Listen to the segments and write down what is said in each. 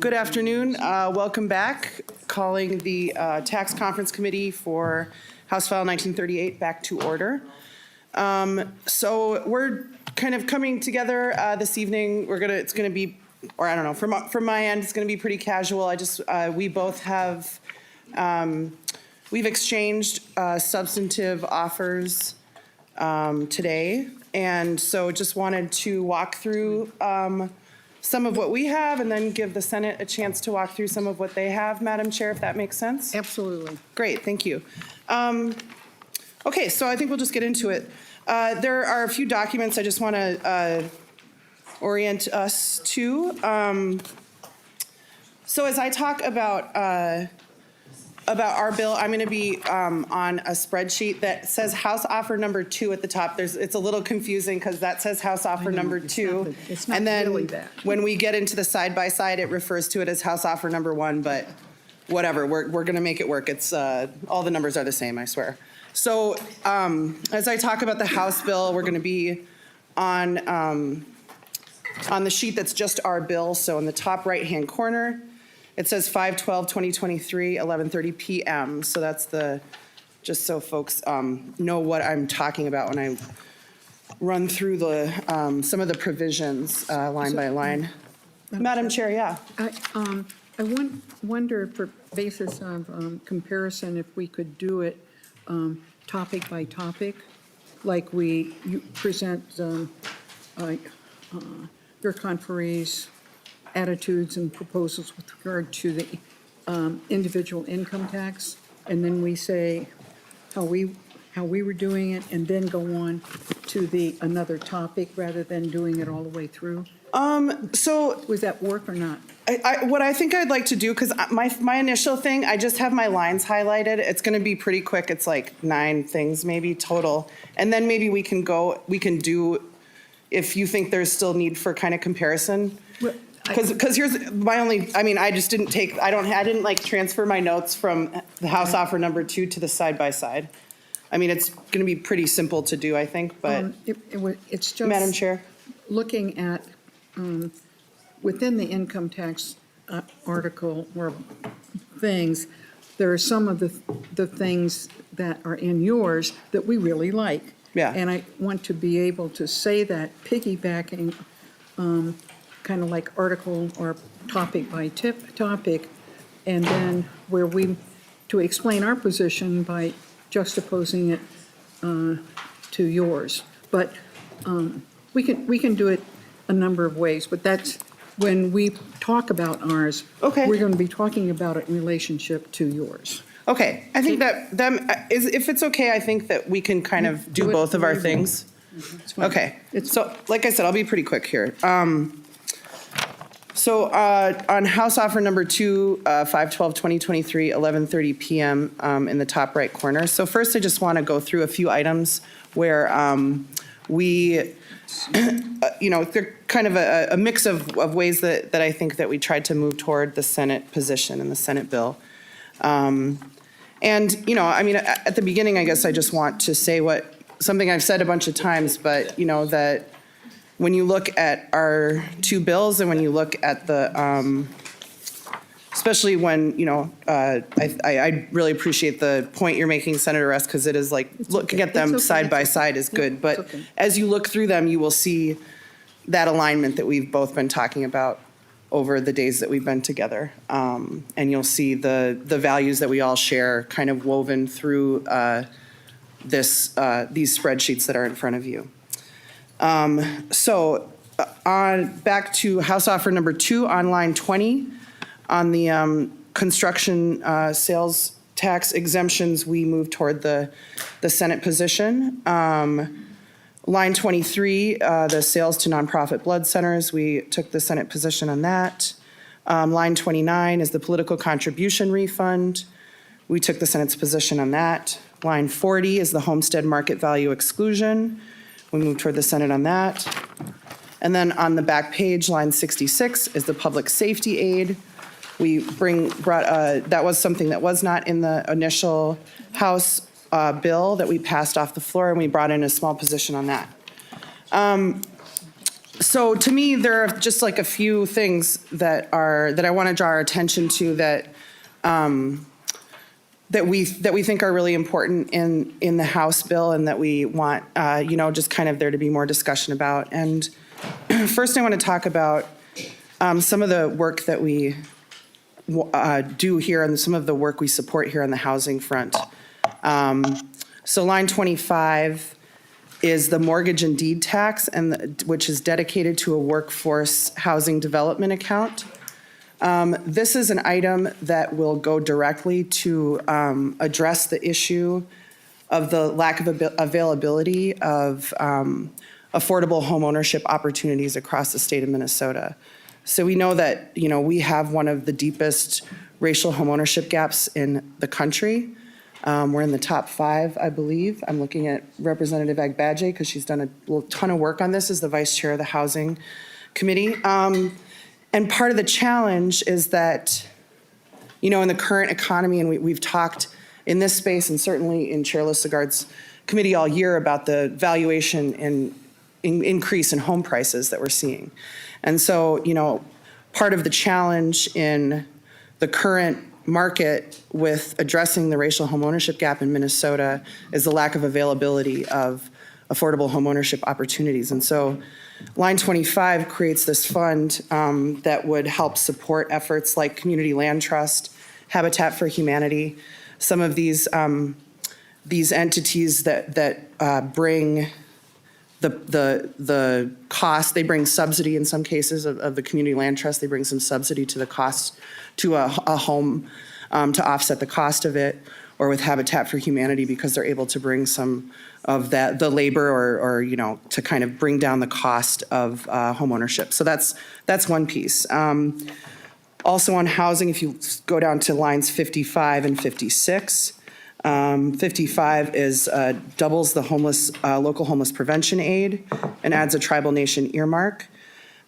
Good afternoon. Welcome back. Calling the Tax Conference Committee for House File 1938 back to order. So we're kind of coming together this evening. It's gonna be, or I don't know, from my end, it's gonna be pretty casual. We both have, we've exchanged substantive offers today. And so just wanted to walk through some of what we have and then give the Senate a chance to walk through some of what they have, Madam Chair, if that makes sense. Absolutely. Great, thank you. Okay, so I think we'll just get into it. There are a few documents I just want to orient us to. So as I talk about our bill, I'm going to be on a spreadsheet that says House Offer Number 2 at the top. It's a little confusing because that says House Offer Number 2. It's not and then really that. When we get into the side-by-side, it refers to it as House Offer Number 1, but whatever, we're going to make it work. It's all the numbers are the same, I swear. So as I talk about the House bill, we're going to be on the sheet that's just our bill. So in the top right-hand corner, it says 5/12/2023, 11:30 p.m. So that's just so folks know what I'm talking about when I run through some of the provisions line by line. Madam Chair, yeah. I wonder, for basis of comparison, if we could do it topic by topic, like you present your conferees' attitudes and proposals with regard to the individual income tax, and then we say how we were doing it, and then go on to another topic rather than doing it all the way through. So Would that work or not? what I think I'd like to do, because my initial thing, I just have my lines highlighted. It's going to be pretty quick. It's like 9 things maybe total, and then maybe we can do, if you think there's still need for kind of comparison. Because here's my only, I just didn't I didn't like transfer my notes from the House Offer Number 2 to the side-by-side. It's going to be pretty simple to do, I think, but. It's just. Madam Chair. Looking at, within the income tax article or things, there are some of the things that are in yours that we really like. Yeah. And I want to be able to say that piggybacking, kind of like article or topic by topic, and then to explain our position by juxtaposing it to yours. But we can do it a number of ways, but that's when we talk about ours. Okay. We're going to be talking about it in relationship to yours. Okay, I think if it's okay, I think that we can kind of do both of our things. It's fine. Okay, so like I said, I'll be pretty quick here. So on House Offer Number 2, 5/12/2023, 11:30 p.m. In the top right corner. So first, I just want to go through a few items where we, they're kind of a mix of ways that I think that we tried to move toward the Senate position and the Senate bill. And, at the beginning, I guess I just want to say something I've said a bunch of times, but, that when you look at our 2 bills and when you look at especially when, I really appreciate the point you're making, Senator Russ, because it is like, looking at them side by side is good. But as you look through them, you will see that alignment that we've both been talking about over the days that we've been together. And you'll see the values that we all share kind of woven through these spreadsheets that are in front of you. So back to House Offer Number 2 on line 20, on the construction sales tax exemptions, we moved toward the Senate position. Line 23, the sales to nonprofit blood centers, we took the Senate position on that. Line 29 is the political contribution refund. We took the Senate's position on that. Line 40 is the homestead market value exclusion. We moved toward the Senate on that. And then on the back page, line 66 is the public safety aid. We that was something that was not in the initial House bill that we passed off the floor, and we brought in a small position on that. So to me, there are just like a few things that I want to draw our attention to that that we think are really important in the House bill, and that we want just kind of there to be more discussion about. And first, I want to talk about some of the work that we do here and some of the work we support here on the housing front. So line 25 is the mortgage and deed tax, which is dedicated to a workforce housing development account. This is an item that will go directly to address the issue of the lack of availability of affordable homeownership opportunities across the state of Minnesota. So we know that, we have one of the deepest racial homeownership gaps in the country. We're in the top 5, I believe. I'm looking at Representative Agbaje because she's done a ton of work on this as the vice chair of the Housing Committee. And part of the challenge is that, in the current economy, and we've talked in this space and certainly in Chair Lissagard's committee all year about the valuation and increase in home prices that we're seeing. And so, part of the challenge in the current market with addressing the racial homeownership gap in Minnesota is the lack of availability of affordable homeownership opportunities. And so line 25 creates this fund that would help support efforts like Community Land Trust, Habitat for Humanity, some of these entities that bring the cost. They bring subsidy in some cases of the Community Land Trust. They bring some subsidy to the cost to a home to offset the cost of it, or with Habitat for Humanity because they're able to bring some of the labor or to kind of bring down the cost of home ownership. So that's one piece. Also on housing, if you go down to lines 55 and 56, 55 is doubles the local homeless prevention aid and adds a tribal nation earmark.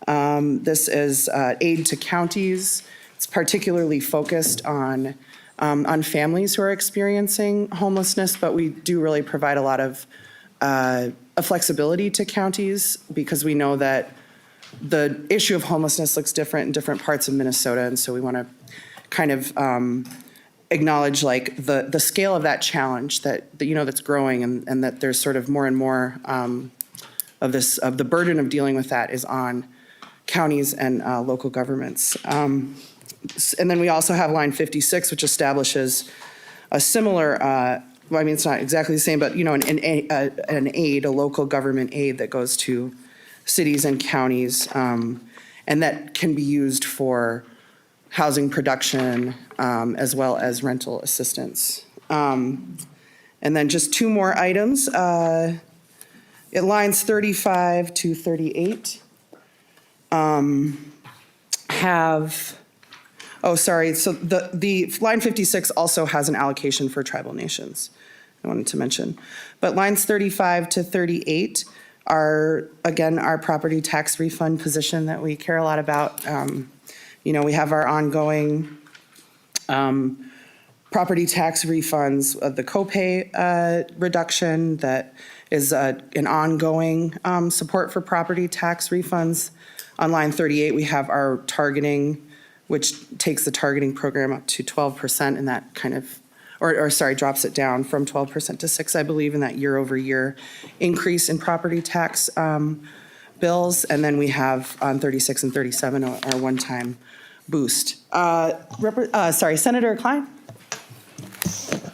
This is aid to counties. It's particularly focused on families who are experiencing homelessness, but we do really provide a lot of flexibility to counties because we know that the issue of homelessness looks different in different parts of Minnesota, and so we want to kind of acknowledge like the scale of that challenge that that's growing, and that there's sort of more and more of the burden of dealing with that is on counties and local governments. And then we also have line 56, which establishes a similar, it's not exactly the same, but an aid, a local government aid that goes to cities and counties, and that can be used for housing production as well as rental assistance. And then just 2 more items. At lines 35 to 38 so the line 56 also has an allocation for tribal nations, I wanted to mention. But lines 35 to 38 are, again, our property tax refund position that we care a lot about. We have our ongoing property tax refunds, the copay reduction that is an ongoing support for property tax refunds. On line 38, we have our targeting, which takes the targeting program up to 12%, and that kind of, drops it down from 12% to 6%, I believe, in that year-over-year increase in property tax bills. And then we have on 36 and 37 our one-time boost. Senator Klein?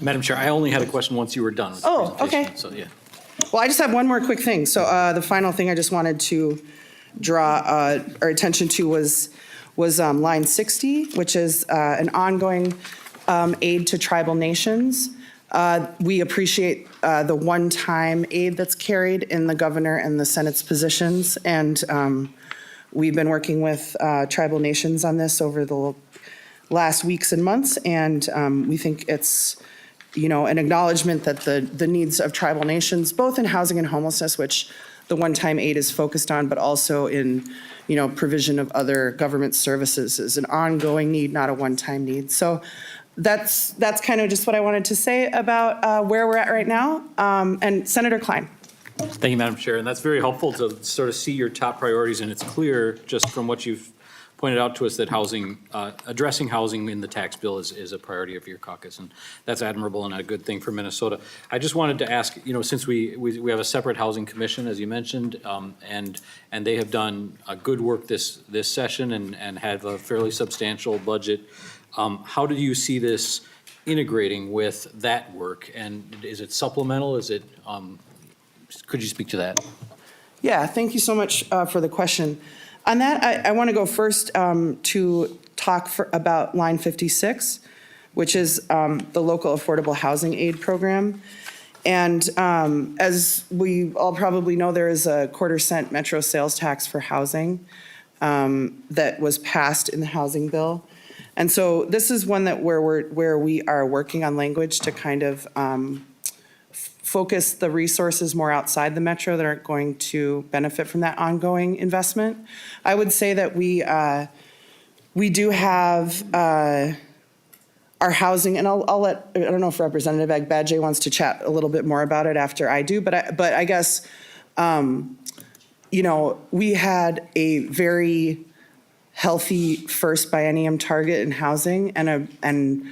Madam Chair, I only had a question once you were done with the presentation. Okay. So, yeah. Well, I just have one more quick thing. So the final thing I just wanted to draw our attention to was line 60, which is an ongoing aid to tribal nations. We appreciate the one-time aid that's carried in the governor and the Senate's positions, and we've been working with tribal nations on this over the last weeks and months, and we think it's an acknowledgement that the needs of tribal nations, both in housing and homelessness, which the one-time aid is focused on, but also in provision of other government services, is an ongoing need, not a one-time need. So that's kind of just what I wanted to say about where we're at right now. And Senator Klein. Thank you, Madam Chair, and that's very helpful to sort of see your top priorities, and it's clear just from what you've pointed out to us that housing, addressing housing in the tax bill is a priority of your caucus, and that's admirable and a good thing for Minnesota. I just wanted to ask, since we have a separate housing commission, as you mentioned, and they have done good work this session and have a fairly substantial budget, how do you see this integrating with that work? And is it supplemental? Is it, could you speak to that? Yeah, thank you so much for the question. On that, I want to go first to talk about line 56, which is the local affordable housing aid program. And as we all probably know, there is a 1/4-cent metro sales tax for housing that was passed in the housing bill. And so this is one that where we are working on language to kind of focus the resources more outside the metro that aren't going to benefit from that ongoing investment. I would say that we do have our housing, and I'll let, I don't know if Representative Agbadje wants to chat a little bit more about it after I do, but I guess, we had a very healthy first biennium target in housing and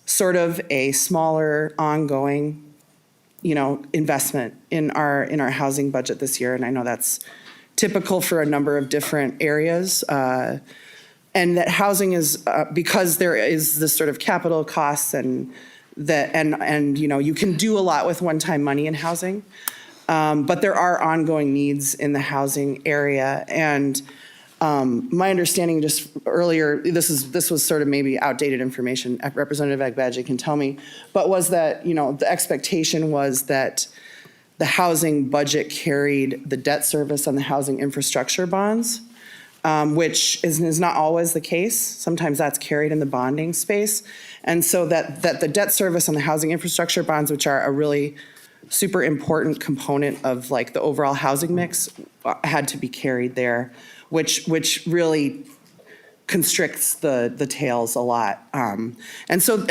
sort of a smaller ongoing investment in our housing budget this year. And I know that's typical for a number of different areas. And that housing is, because there is this sort of capital costs and you can do a lot with one-time money in housing. But there are ongoing needs in the housing area. And my understanding just earlier, this was sort of maybe outdated information, Representative Agbadje can tell me, but was that, the expectation was that the housing budget carried the debt service on the housing infrastructure bonds, which is not always the case. Sometimes that's carried in the bonding space. And so that the debt service on the housing infrastructure bonds, which are a really super important component of like the overall housing mix, had to be carried there, which really constricts the tails a lot. And so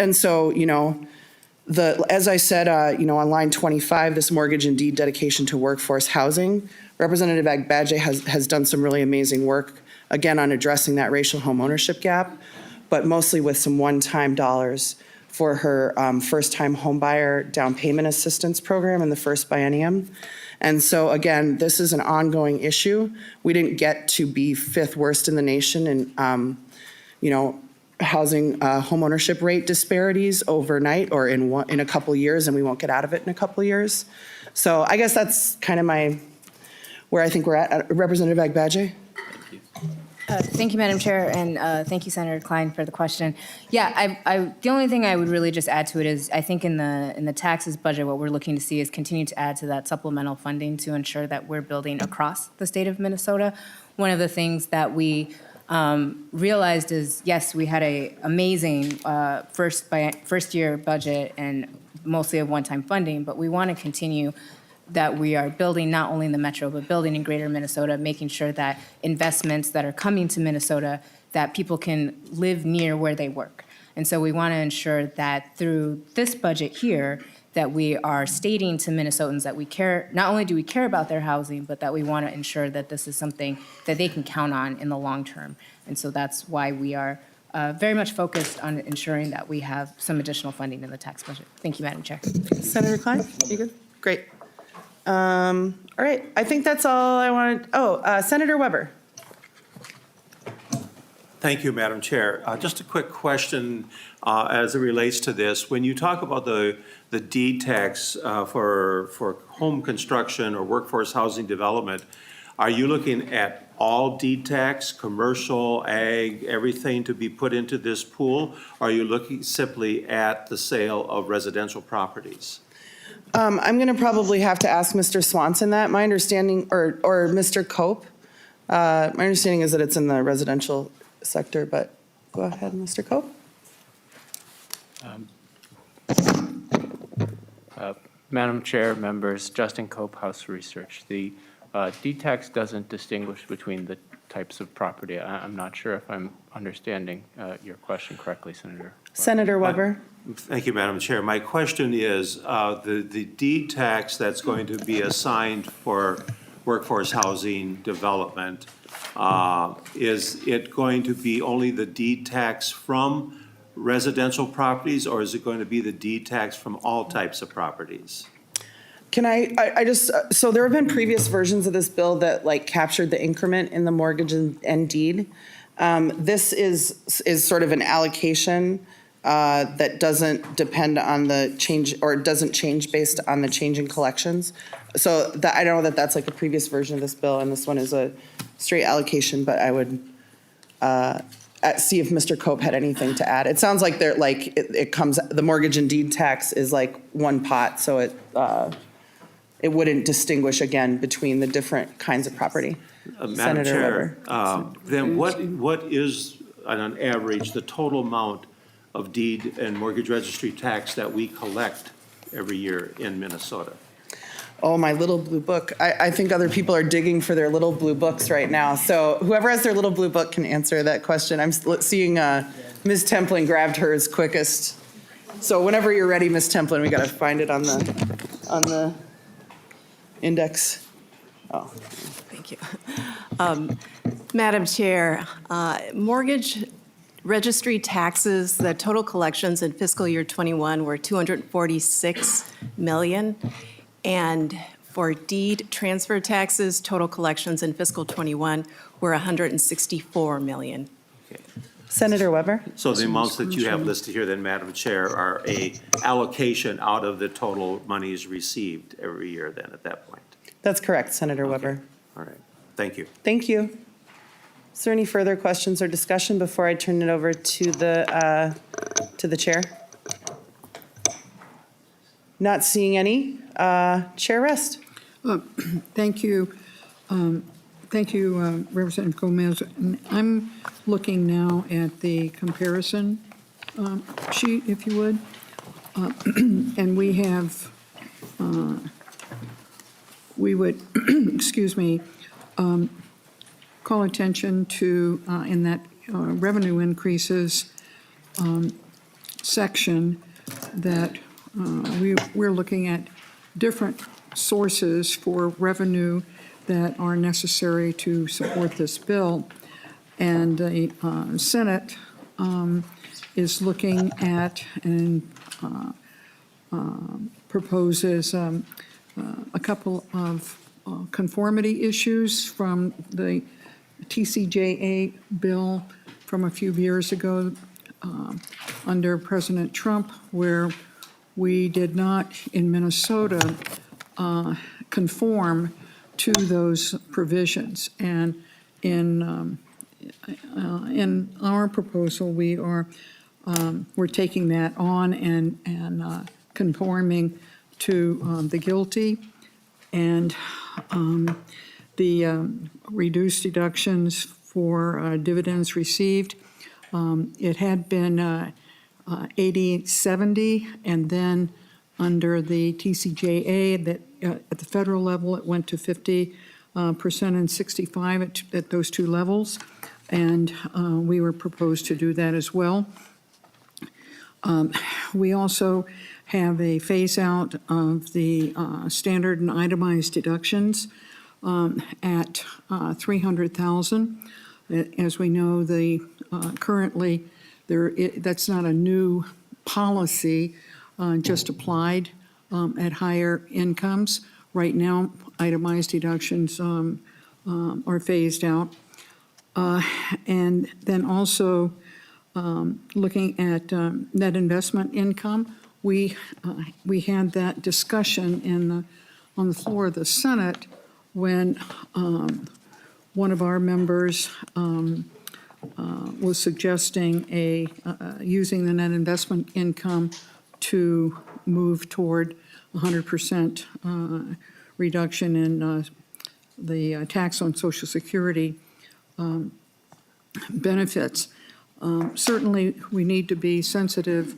as I said, on line 25, this mortgage and deed dedication to workforce housing, Representative Agbadje has done some really amazing work, again, on addressing that racial home ownership gap, but mostly with some one-time dollars for her first-time homebuyer down payment assistance program in the first biennium. And so again, this is an ongoing issue. We didn't get to be 5th worst in the nation in, housing homeownership rate disparities overnight or in a couple years, and we won't get out of it in a couple years. So I guess that's kind of where I think we're at. Representative Agbadje? Thank you, Madam Chair, and thank you, Senator Klein, for the question. Yeah, the only thing I would really just add to it is I think in the taxes budget, what we're looking to see is continue to add to that supplemental funding to ensure that we're building across the state of Minnesota. One of the things that we realized is, yes, we had an amazing first year budget and mostly of one-time funding, but we want to continue that we are building not only in the metro, but building in greater Minnesota, making sure that investments that are coming to Minnesota, that people can live near where they work. And so we want to ensure that through this budget here, that we are stating to Minnesotans that we care, not only do we care about their housing, but that we want to ensure that this is something that they can count on in the long term. And so that's why we are very much focused on ensuring that we have some additional funding in the tax budget. Thank you, Madam Chair. Senator Klein, you good? Great. All right, I think that's all I wanted. Senator Weber. Thank you, Madam Chair. Just a quick question as it relates to this. When you talk about the deed tax for home construction or workforce housing development, are you looking at all deed tax, commercial, ag, everything to be put into this pool? Or are you looking simply at the sale of residential properties? I'm going to probably have to ask Mr. Swanson that. My understanding, or Mr. Cope, my understanding is that it's in the residential sector, but go ahead, Mr. Cope. Madam Chair, members, Justin Cope, House Research. The deed tax doesn't distinguish between the types of property. I'm not sure if I'm understanding your question correctly, Senator. Senator Weber? Thank you, Madam Chair. My question is, the deed tax that's going to be assigned for workforce housing development, is it going to be only the deed tax from residential properties, or is it going to be the deed tax from all types of properties? Can I just, so there have been previous versions of this bill that like captured the increment in the mortgage and deed. This is sort of an allocation that doesn't depend on the change, or doesn't change based on the change in collections. So that, I know that that's like a previous version of this bill, and this one is a straight allocation, but I would see if Mr. Cope had anything to add. It sounds like they're like, it comes, the mortgage and deed tax is like one pot, so it wouldn't distinguish again between the different kinds of property. Madam Senator Chair, Weber. then what is, on average, the total amount of deed and mortgage registry tax that we collect every year in Minnesota? Oh, my little blue book. I think other people are digging for their little blue books right now. So whoever has their little blue book can answer that question. I'm seeing Ms. Templin grabbed hers quickest. So whenever you're ready, Ms. Templin, we got to find it on the index. Oh. Thank you. Madam Chair, mortgage registry taxes, the total collections in fiscal year '21 were $246 million. And for deed transfer taxes, total collections in fiscal '21 were $164 million. Senator Weber? So the amounts that you have listed here then, Madam Chair, are a allocation out of the total monies received every year then at that point? That's correct, Senator Weber. All right, thank you. Thank you. Is there any further questions or discussion before I turn it over to the chair? Not seeing any. Chair Rest. Thank you. Thank you, Representative Gomez. And I'm looking now at the comparison sheet, if you would. And we have, we would, excuse me, call attention to, in that revenue increases section, that we're looking at different sources for revenue that are necessary to support this bill. And the Senate is looking at and proposes a couple of conformity issues from the TCJA bill from a few years ago under President Trump, where we did not, in Minnesota, conform to those provisions. And in our proposal, we're taking that on and conforming to the GILTI and the reduced deductions for dividends received. It had been 80/70, and then under the TCJA, that at the federal level, it went to 50% and 65 at those two levels, and we were proposed to do that as well. We also have a phase out of the standard and itemized deductions at $300,000. As we know, the currently that's not a new policy, just applied at higher incomes. Right now, itemized deductions are phased out. And then also looking at net investment income, we had that discussion on the floor of the Senate when one of our members was suggesting using the net investment income to move toward 100% reduction in the tax on Social Security benefits. Certainly, we need to be sensitive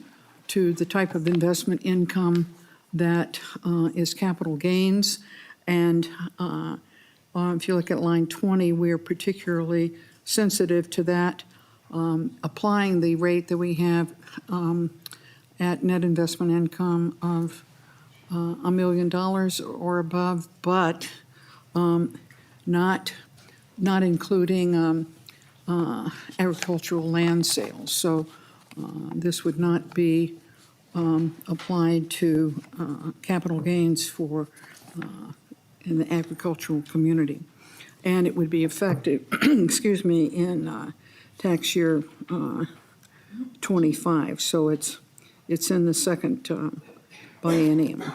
to the type of investment income that is capital gains, and If you look at line 20, we are particularly sensitive to that, applying the rate that we have at net investment income of $1 million or above, but not including agricultural land sales. So this would not be applied to capital gains for in the agricultural community. And it would be effective, excuse me, in tax year 25. So it's in the second biennium.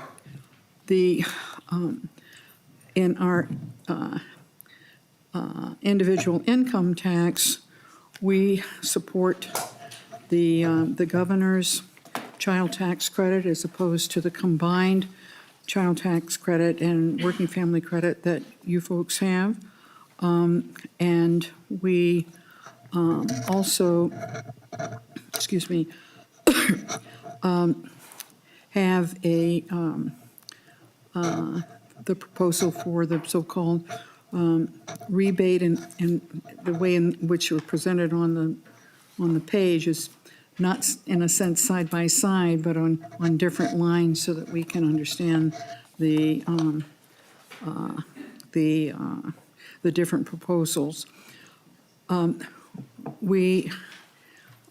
In our individual income tax, we support the governor's child tax credit as opposed to the combined child tax credit and working family credit that you folks have. And we also, excuse me, have the proposal for the so-called rebate, and the way in which you're presented on the page is not in a sense side by side, but on different lines so that we can understand the different proposals. We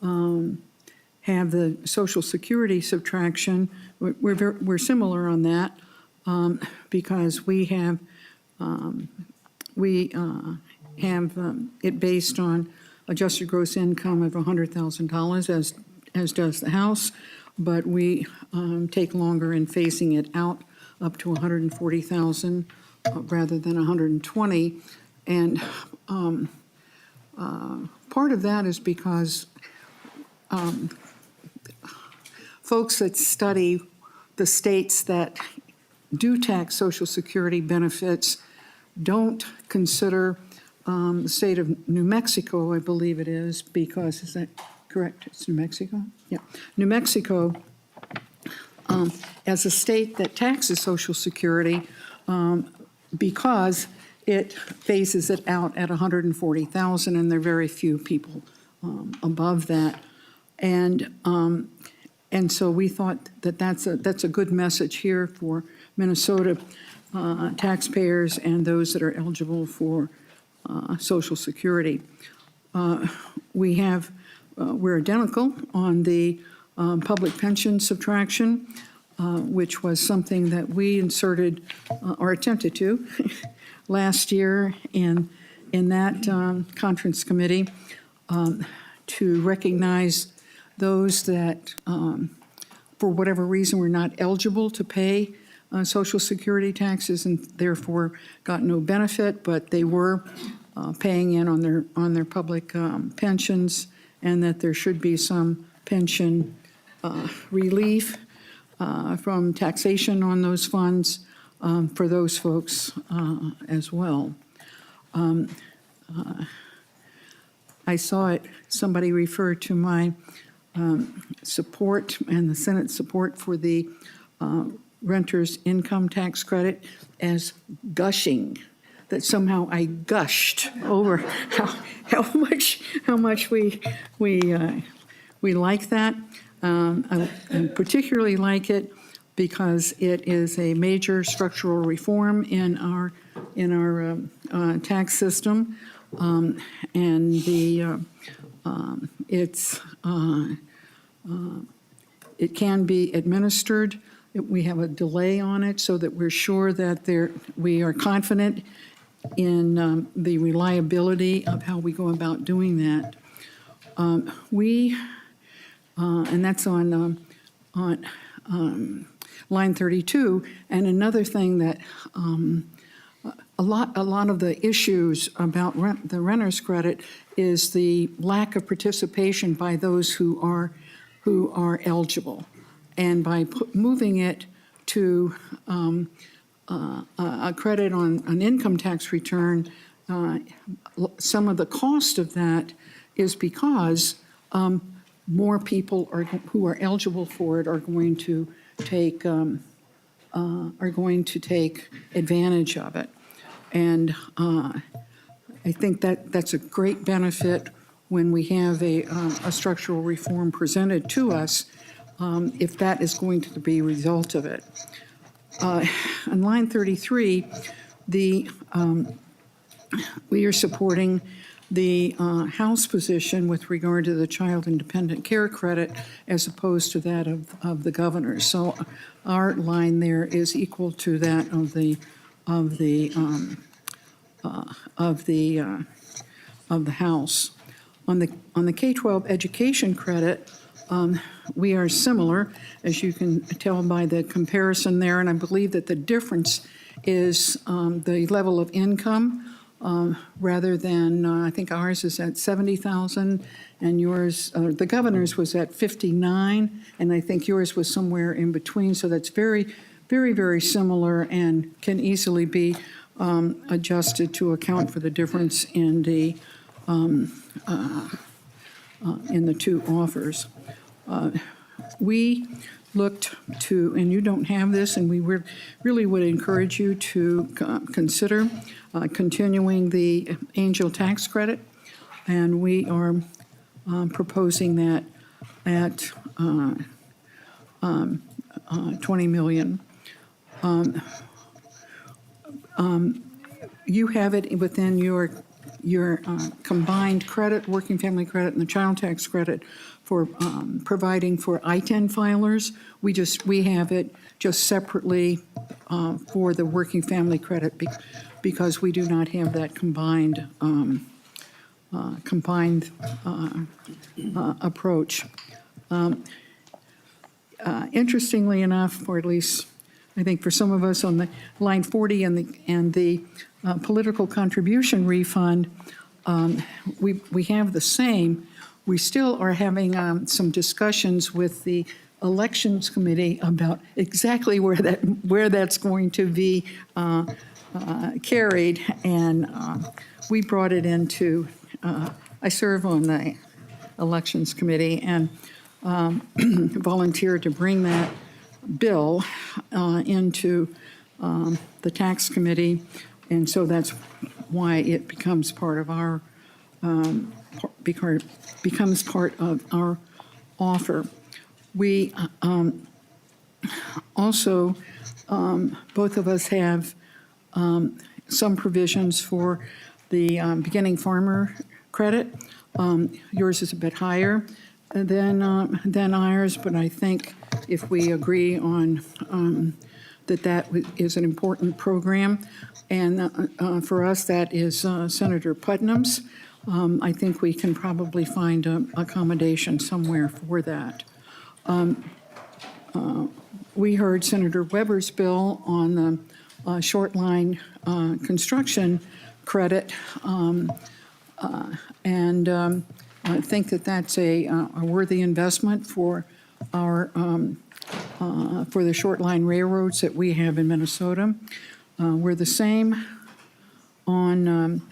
have the Social Security subtraction. We're similar on that because we have it based on adjusted gross income of $100,000 as does the House, but we take longer in phasing it out up to $140,000 rather than $120,000. And part of that is because folks that study the states that do tax Social Security benefits don't consider the state of New Mexico, I believe it is, because, is that correct? It's New Mexico? Yeah. New Mexico, as a state that taxes Social Security, because it phases it out at $140,000, and there are very few people above that. And so we thought that that's a good message here for Minnesota taxpayers and those that are eligible for Social Security. We're identical on the public pension subtraction, which was something that we inserted or attempted to last year in that conference committee to recognize those that, for whatever reason, were not eligible to pay Social Security taxes and therefore got no benefit, but they were paying in on their public pensions, and that there should be some pension relief from taxation on those funds for those folks as well. I saw it, somebody referred to my support and the Senate support for the renter's income tax credit as gushing, that somehow I gushed over how much we like that. I particularly like it because it is a major structural reform in our tax system, and it can be administered. We have a delay on it so that we're sure that we are confident in the reliability of how we go about doing that. And that's on line 32. And another thing that a lot of the issues about the renter's credit is the lack of participation by those who are eligible. And by moving it to a credit on an income tax return, some of the cost of that is because more people who are eligible for it are going to take advantage of it. And I think that's a great benefit when we have a structural reform presented to us, if that is going to be a result of it. On line 33, we are supporting the House position with regard to the Child Independent Care Credit as opposed to that of the governor. So our line there is equal to that of the House. On the K-12 education credit, we are similar, as you can tell by the comparison there, and I believe that the difference is the level of income. Rather than, I think ours is at 70,000 and yours, the governor's was at 59, and I think yours was somewhere in between. So that's very, very, very similar and can easily be adjusted to account for the difference in the two offers. We looked to, and you don't have this, and we really would encourage you to consider continuing the Angel tax credit, and we are proposing that at 20 million. You have it within your combined credit, working family credit, and the child tax credit for providing for I-10 filers. We have it just separately for the working family credit because we do not have that combined approach. Interestingly enough, or at least I think for some of us on the line 40 and the political contribution refund, we have the same. We still are having some discussions with the Elections Committee about exactly where that's going to be carried, and we brought it into. I serve on the Elections Committee and volunteered to bring that bill into the Tax Committee, and so that's why it becomes part of our becomes part of our offer. We also, both of us have some provisions for the beginning farmer credit. Yours is a bit higher than ours, but I think if we agree on that is an important program, and for us that is Senator Putnam's. I think we can probably find an accommodation somewhere for that. We heard Senator Weber's bill on the short line construction credit, and I think that that's a worthy investment for our for the short line railroads that we have in Minnesota. We're the same on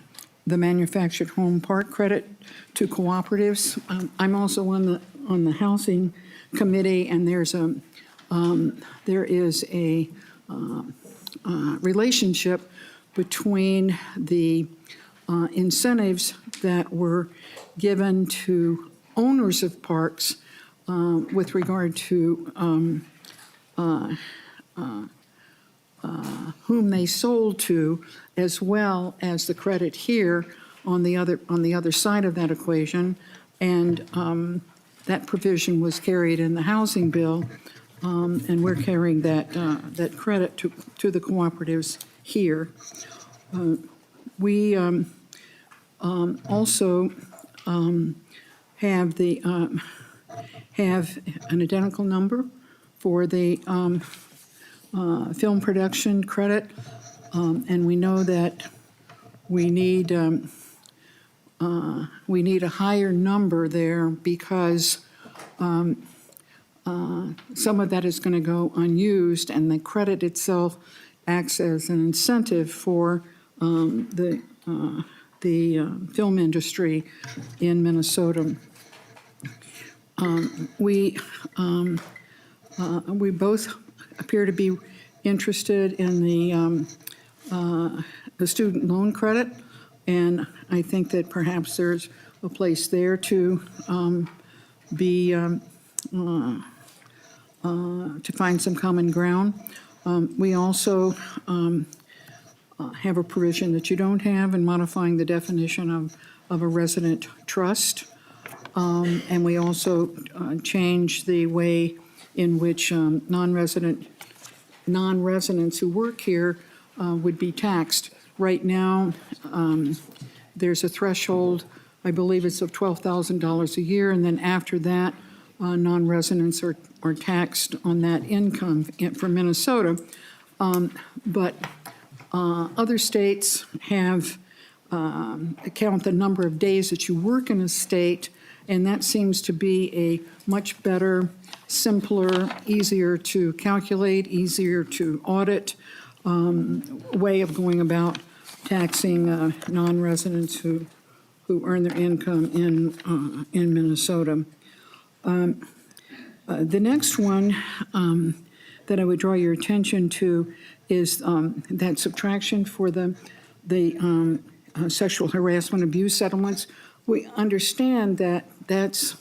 the manufactured home park credit to cooperatives. I'm also on the housing committee, and there is a relationship between the incentives that were given to owners of parks with regard to whom they sold to, as well as the credit here on the other side of that equation, and that provision was carried in the housing bill, and we're carrying that credit to the cooperatives here. We also have an identical number for the film production credit, and we know that we need a higher number there because some of that is going to go unused, and the credit itself acts as an incentive for the film industry in Minnesota. We both appear to be interested in the student loan credit, and I think that perhaps there's a place there to to find some common ground. We also have a provision that you don't have in modifying the definition of a resident trust. And we also change the way in which non-residents who work here would be taxed. Right now, there's a threshold, I believe it's of $12,000 a year, and then after that, non-residents are taxed on that income for Minnesota. But other states have count the number of days that you work in a state, and that seems to be a much better, simpler, easier to calculate, easier to audit way of going about taxing non-residents who earn their income in Minnesota. The next one that I would draw your attention to is that subtraction for the sexual harassment abuse settlements. We understand that that's,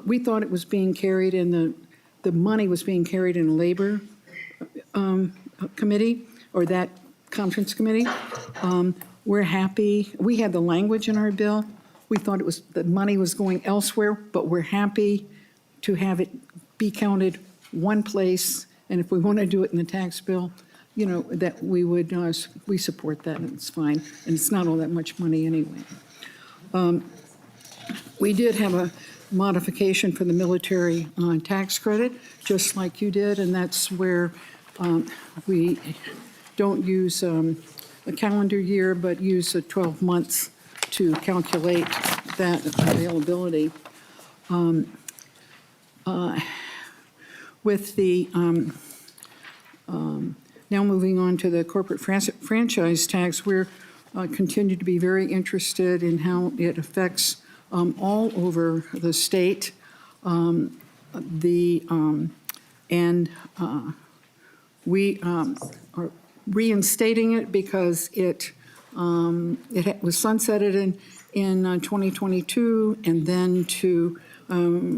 we thought it was being carried in the money was being carried in Labor Committee, or that conference committee. We're happy, we had the language in our bill. We thought it was, the money was going elsewhere, but we're happy to have it be counted one place. And if we want to do it in the tax bill, you know, that we would, we support that, and it's fine. And it's not all that much money anyway. We did have a modification for the military tax credit, just like you did, and that's where we don't use a calendar year, but use 12 months to calculate that availability. With the, now moving on to the corporate franchise tax, we're continue to be very interested in how it affects all over the state. We are reinstating it because it was sunsetted in 2022, and then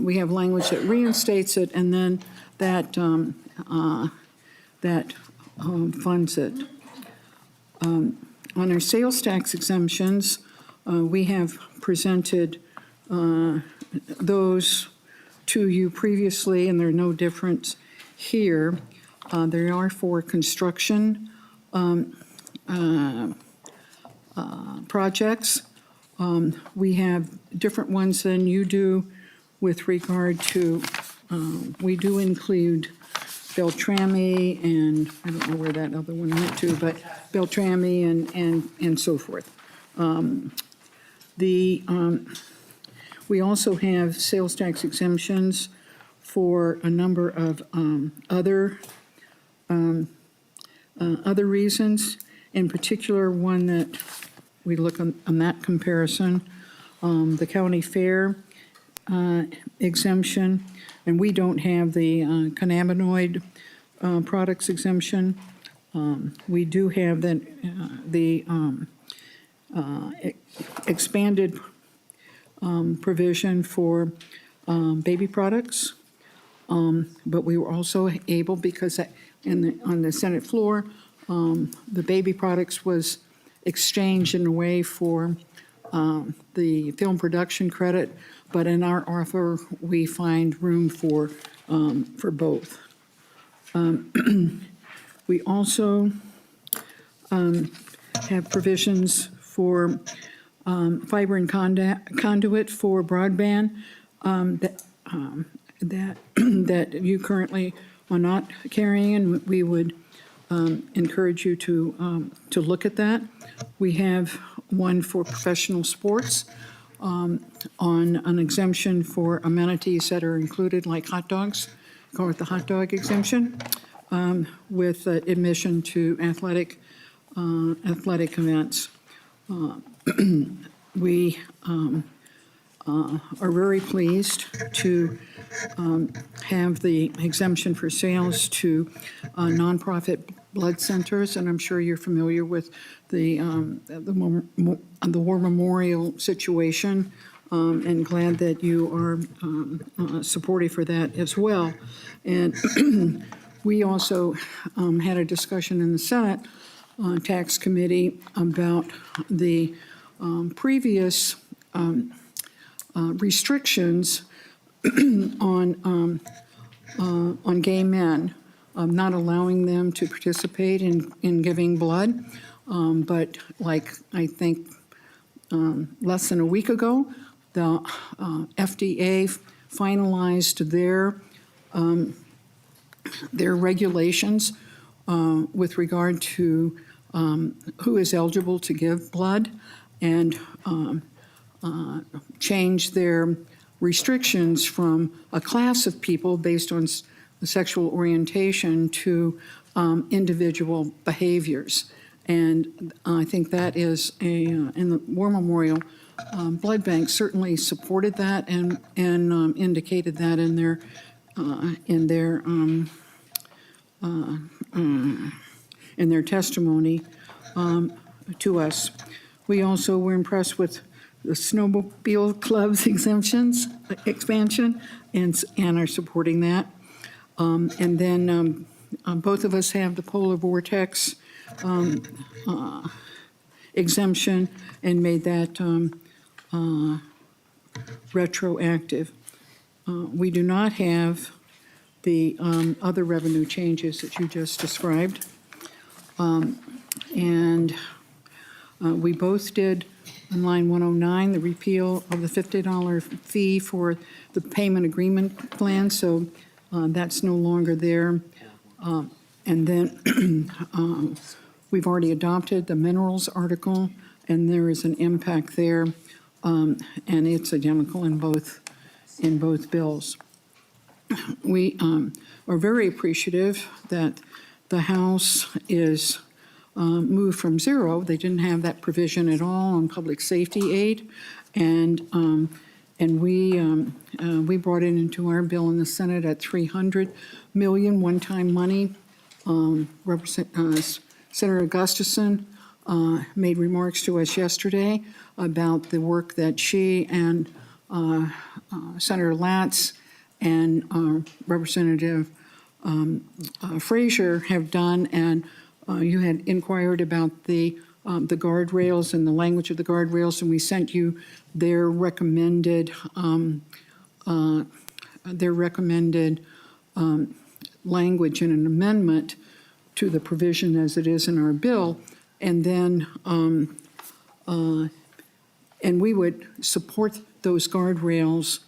we have language that reinstates it, and then that funds it. On our sales tax exemptions, we have presented those to you previously, and they're no different here. They are for construction projects. We have different ones than you do with regard to, we do include Beltrami, and I don't know where that other one went to, but Beltrami and so forth. We also have sales tax exemptions for a number of other reasons. In particular, one that we look on that comparison, the county fair exemption, and we don't have the cannabinoid products exemption. We do have the expanded provision for baby products, but we were also able, because on the Senate floor, the baby products was exchanged in a way for the film production credit, but in our offer, we find room for both. We also have provisions for fiber and conduit for broadband that you currently are not carrying, and we would encourage you to look at that. We have one for professional sports on an exemption for amenities that are included, like hot dogs, call it the hot dog exemption, with admission to athletic events. We are very pleased to have the exemption for sales to nonprofit blood centers, and I'm sure you're familiar with the War Memorial situation, and glad that you are supportive for that as well. And we also had a discussion in the Senate Tax Committee about the previous restrictions on gay men, not allowing them to participate in giving blood. But like, I think, less than a week ago, the FDA finalized their regulations with regard to who is eligible to give blood, and changed their restrictions from a class of people based on sexual orientation to individual behaviors. And I think that is and the War Memorial Blood Bank certainly supported that and indicated that in their testimony to us. We also were impressed with the snowmobile club's expansion, and are supporting that. And then both of us have the polar vortex exemption and made that retroactive. We do not have the other revenue changes that you just described. And we both did on line 109, the repeal of the $50 fee for the payment agreement plan, so that's no longer there. And then we've already adopted the minerals article, and there is an impact there, and it's identical in both bills. We are very appreciative that the House is moved from zero. They didn't have that provision at all on public safety aid, and we brought it into our bill in the Senate at $300 million one-time money. Senator Gustafson made remarks to us yesterday about the work that she and Senator Latz and Representative Frazier have done, and you had inquired about the guardrails and the language of the guardrails, and we sent you their recommended language in an amendment to the provision as it is in our bill, and then and we would support those guardrails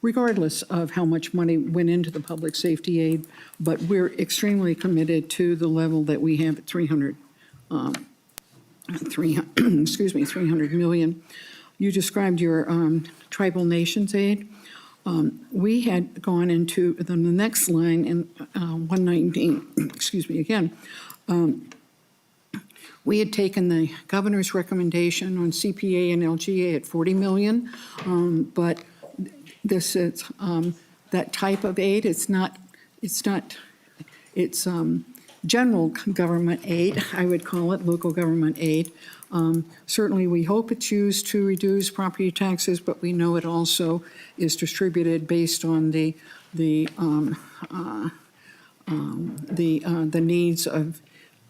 regardless of how much money went into the public safety aid, but we're extremely committed to the level that we have at 300 million. You described your tribal nations aid. We had gone into the next line in 119, again. We had taken the governor's recommendation on CPA and LGA at 40 million, but this is that type of aid. It's general government aid, I would call it, local government aid. Certainly, we hope it's used to reduce property taxes, but we know it also is distributed based on the needs of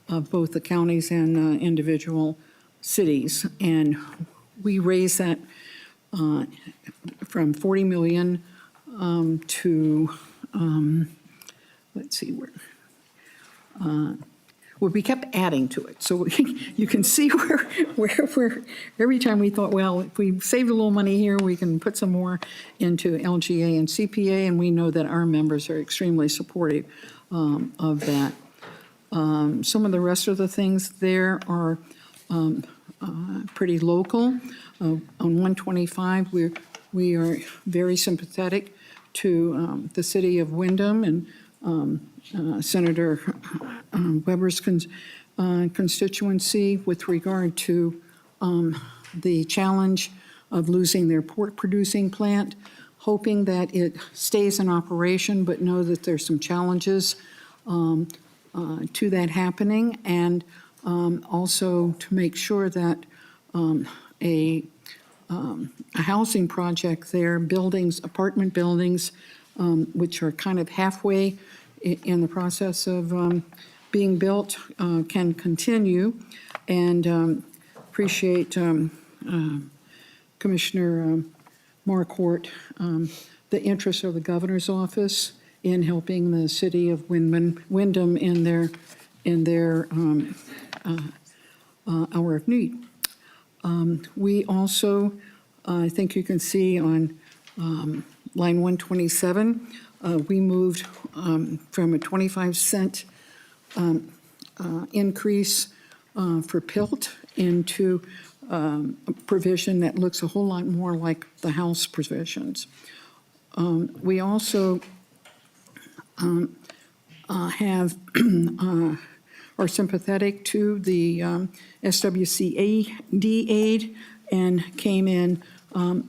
both the counties and individual cities. And we raise that from 40 million to, let's see, well, we kept adding to it. So you can see where we're, every time we thought, well, if we saved a little money here, we can put some more into LGA and CPA, and we know that our members are extremely supportive of that. Some of the rest of the things there are pretty local. On 125, we are very sympathetic to the city of Wyndham and Senator Weber's constituency with regard to the challenge of losing their pork producing plant, hoping that it stays in operation, but know that there's some challenges to that happening, and also to make sure that a housing project there, buildings, apartment buildings, which are kind of halfway in the process of being built, can continue. And appreciate Commissioner Marquardt, the interest of the governor's office in helping the city of Wyndham in their hour of need. We also, I think you can see on line 127, we moved from a 25-cent increase for PILT into a provision that looks a whole lot more like the House provisions. We also are sympathetic to the SWCAD aid and came in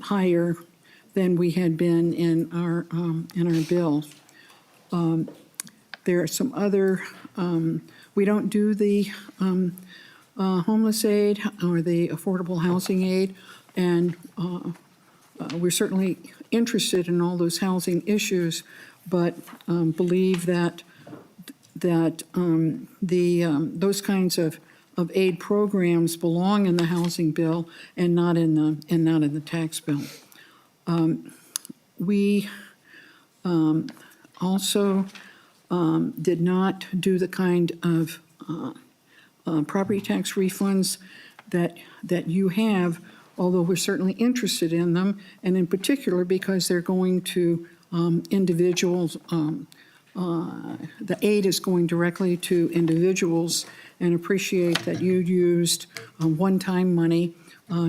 higher than we had been in our bill. There are some other, we don't do the homeless aid or the affordable housing aid, and we're certainly interested in all those housing issues, but believe that those kinds of aid programs belong in the housing bill and not in the tax bill. We also did not do the kind of property tax refunds that you have, although we're certainly interested in them, and in particular because they're going to individuals. The aid is going directly to individuals, and appreciate that you used one-time money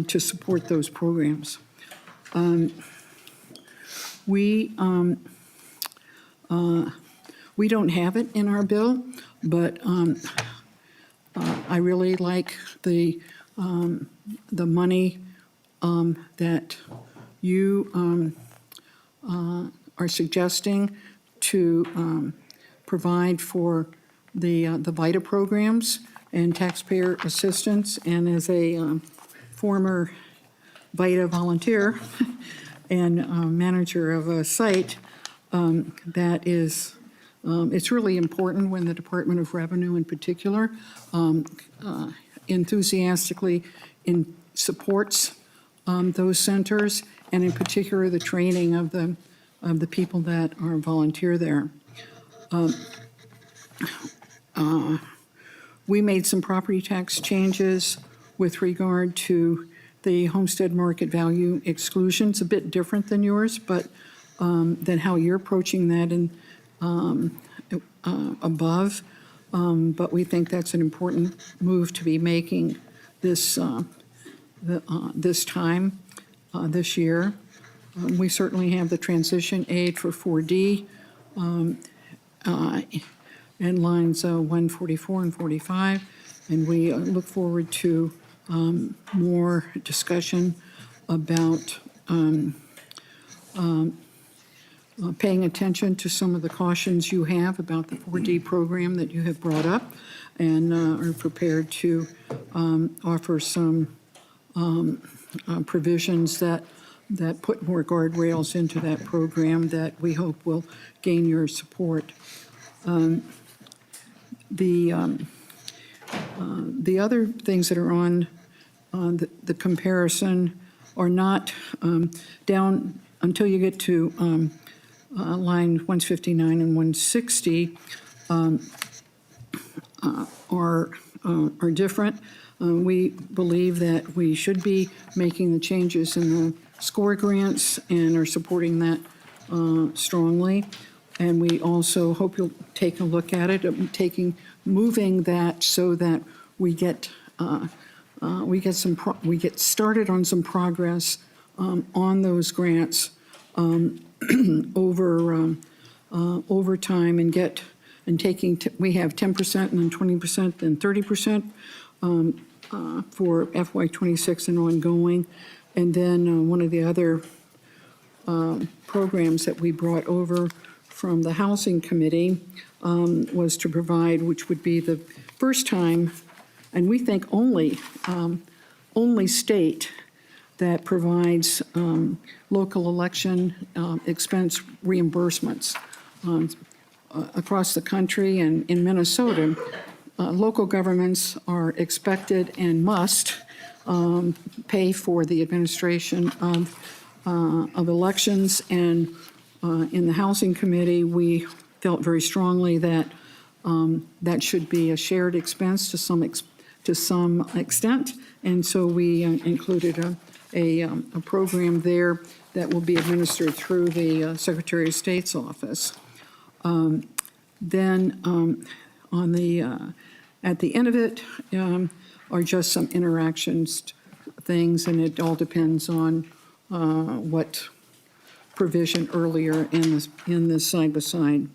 to support those programs. We don't have it in our bill, but I really like the money that you are suggesting to provide for the VITA programs and taxpayer assistance. And as a former VITA volunteer and manager of a site, that is, it's really important when the Department of Revenue in particular enthusiastically supports those centers, and in particular the training of the people that are volunteer there. We made some property tax changes with regard to the homestead market value exclusions, a bit different than yours, but than how you're approaching that in above. But we think that's an important move to be making this this time, this year. We certainly have the transition aid for 4D and lines 144 and 45, and we look forward to more discussion about paying attention to some of the cautions you have about the 4D program that you have brought up, and are prepared to offer some provisions that put more guardrails into that program that we hope will gain your support. The other things that are on the comparison are not down until you get to line 159 and 160 are different. We believe that we should be making the changes in the SCORE grants and are supporting that strongly. And we also hope you'll take a look at it, moving that so that we get started on some progress on those grants over time, and we have 10% and then 20% and 30% for FY26 and ongoing. And then one of the other programs that we brought over from the Housing Committee was to provide, which would be the first time, and we think only state that provides local election expense reimbursements. Across the country and in Minnesota, local governments are expected and must pay for the administration of elections. And in the Housing Committee, we felt very strongly that that should be a shared expense to some extent. And so we included a program there that will be administered through the Secretary of State's office. Then on the at the end of it are just some interactions things, and it all depends on what provision earlier in this side by side,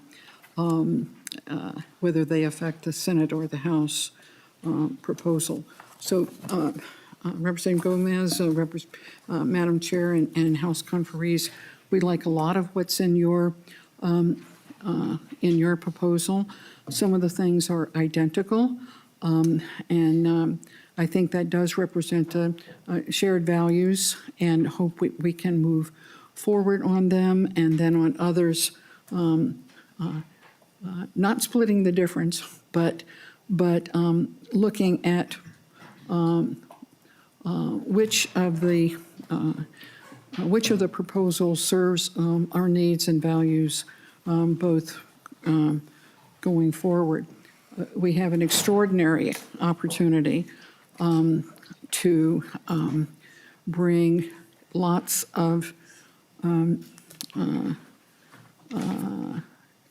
whether they affect the Senate or the House proposal. So Representative Gomez, Madam Chair, and House conferees, we like a lot of what's in your proposal. Some of the things are identical, and I think that does represent shared values, and hope we can move forward on them. And then on others, not splitting the difference, but looking at which of the proposals serves our needs and values, both going forward. We have an extraordinary opportunity to bring lots of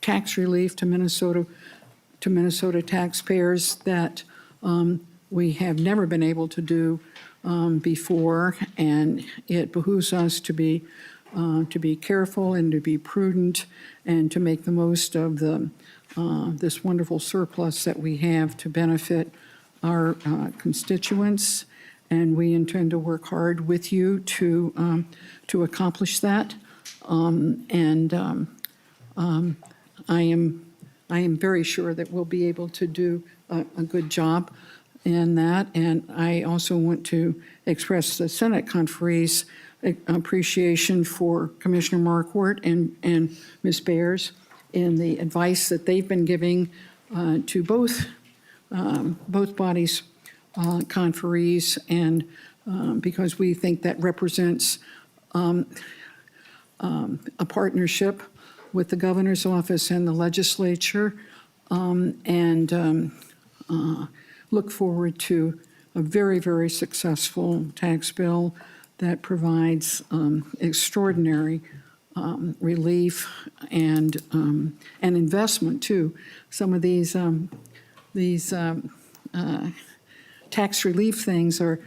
tax relief to Minnesota taxpayers that we have never been able to do before, and it behooves us to be careful and to be prudent and to make the most of this wonderful surplus that we have to benefit our constituents. And we intend to work hard with you to accomplish that. I am very sure that we'll be able to do a good job in that. And I also want to express the Senate conferees' appreciation for Commissioner Marquardt and Ms. Bayers in the advice that they've been giving to both bodies' conferees, and because we think that represents a partnership with the governor's office and the legislature, and look forward to a very, very successful tax bill that provides extraordinary relief and investment too. Some of these tax relief things are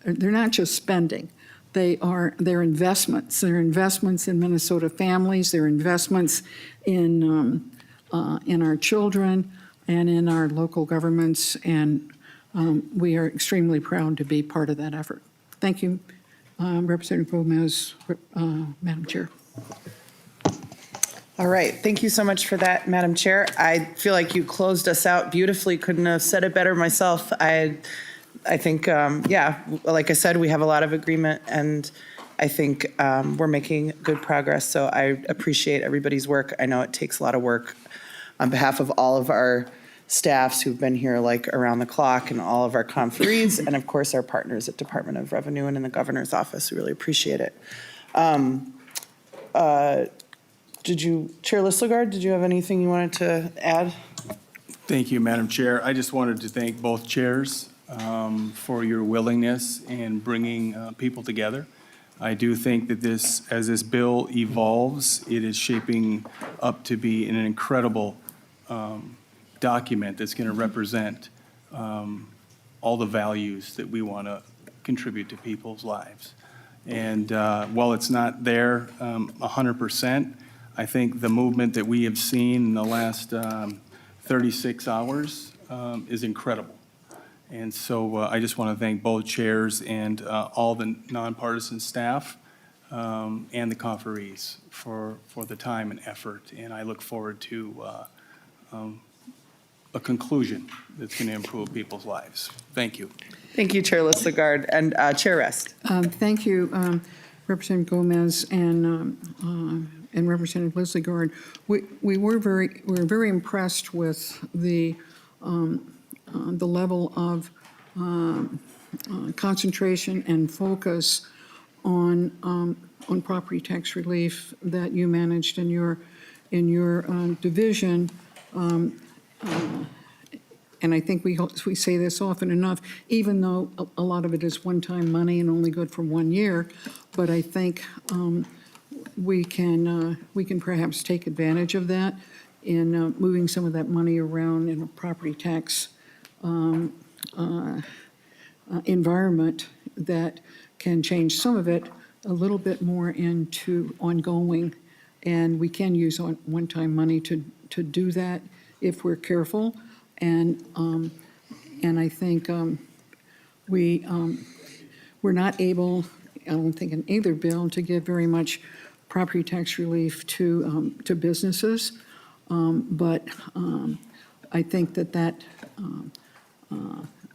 they're not just spending. They're investments. They're investments in Minnesota families. They're investments in our children and in our local governments, and we are extremely proud to be part of that effort. Thank you, Representative Gomez, Madam Chair. All right, thank you so much for that, Madam Chair. I feel like you closed us out beautifully. Couldn't have said it better myself. I think, yeah, like I said, we have a lot of agreement, and I think we're making good progress. So I appreciate everybody's work. I know it takes a lot of work on behalf of all of our staffs who've been here like around the clock, and all of our conferees, and of course our partners at Department of Revenue and in the governor's office. We really appreciate it. Chair Listlegard, did you have anything you wanted to add? Thank you, Madam Chair. I just wanted to thank both chairs for your willingness in bringing people together. I do think that as this bill evolves, it is shaping up to be an incredible document that's going to represent all the values that we want to contribute to people's lives. And while it's not there 100%, I think the movement that we have seen in the last 36 hours is incredible. And so I just want to thank both chairs and all the nonpartisan staff and the conferees for the time and effort. And I look forward to a conclusion that's going to improve people's lives. Thank you. Thank you, Chair Lissagard. And Chair Rest. Thank you, Representative Gomez and Representative Lissagard. We were very impressed with the level of concentration and focus on property tax relief that you managed in your division. And I think we say this often enough, even though a lot of it is one-time money and only good for 1 year, but I think we can perhaps take advantage of that in moving some of that money around in a property tax environment that can change some of it a little bit more into ongoing. And we can use one-time money to do that if we're careful. And I think we're not able, I don't think in either bill, to give very much property tax relief to businesses. But I think that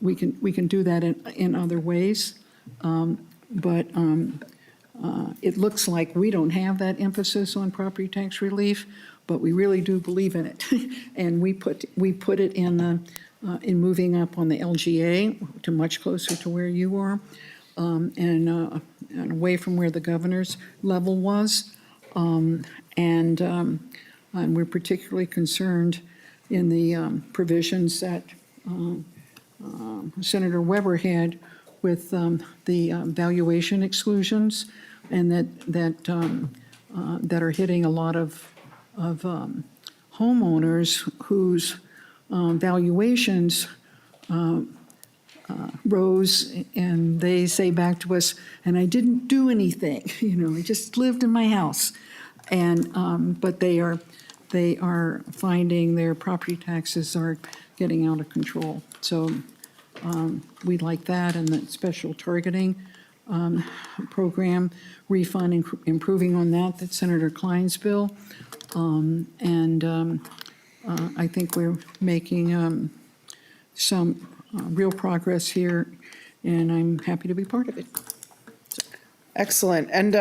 we can do that in other ways. But it looks like we don't have that emphasis on property tax relief, but we really do believe in it. And we put it in moving up on the LGA to much closer to where you are, and away from where the governor's level was. And we're particularly concerned in the provisions that Senator Weber had with the valuation exclusions, and that are hitting a lot of homeowners whose valuations rose, and they say back to us, and I didn't do anything, I just lived in my house. And but they are finding their property taxes are getting out of control. So we like that, and the special targeting program refund, improving on that's Senator Klein's bill. I think we're making some real progress here, and I'm happy to be part of it. Excellent. And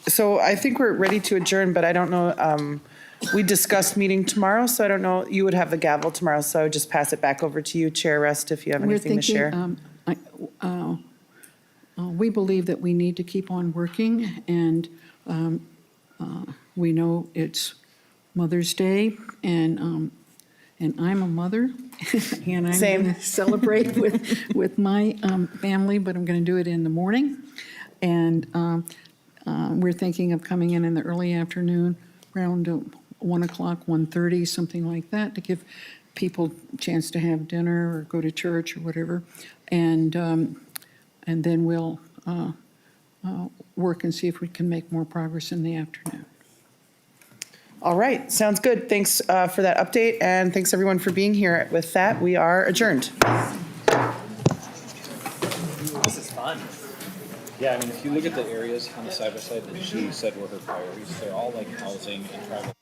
so I think we're ready to adjourn, but I don't know, we discussed meeting tomorrow, so I don't know, you would have the gavel tomorrow, so I would just pass it back over to you, Chair Rest, if you have anything to share. We believe that we need to keep on working, and we know it's Mother's Day, and I'm a mother, and I'm Same. going to celebrate with my family, but I'm going to do it in the morning. And we're thinking of coming in the early afternoon, around 1 o'clock, 1:30, something like that, to give people a chance to have dinner or go to church or whatever. And then we'll work and see if we can make more progress in the afternoon. All right, sounds good. Thanks for that update, and thanks everyone for being here. With that, we are adjourned. This is fun. Yeah, I mean, if you look at the areas on the side by side that she said were her priorities, they're all like housing and tribal.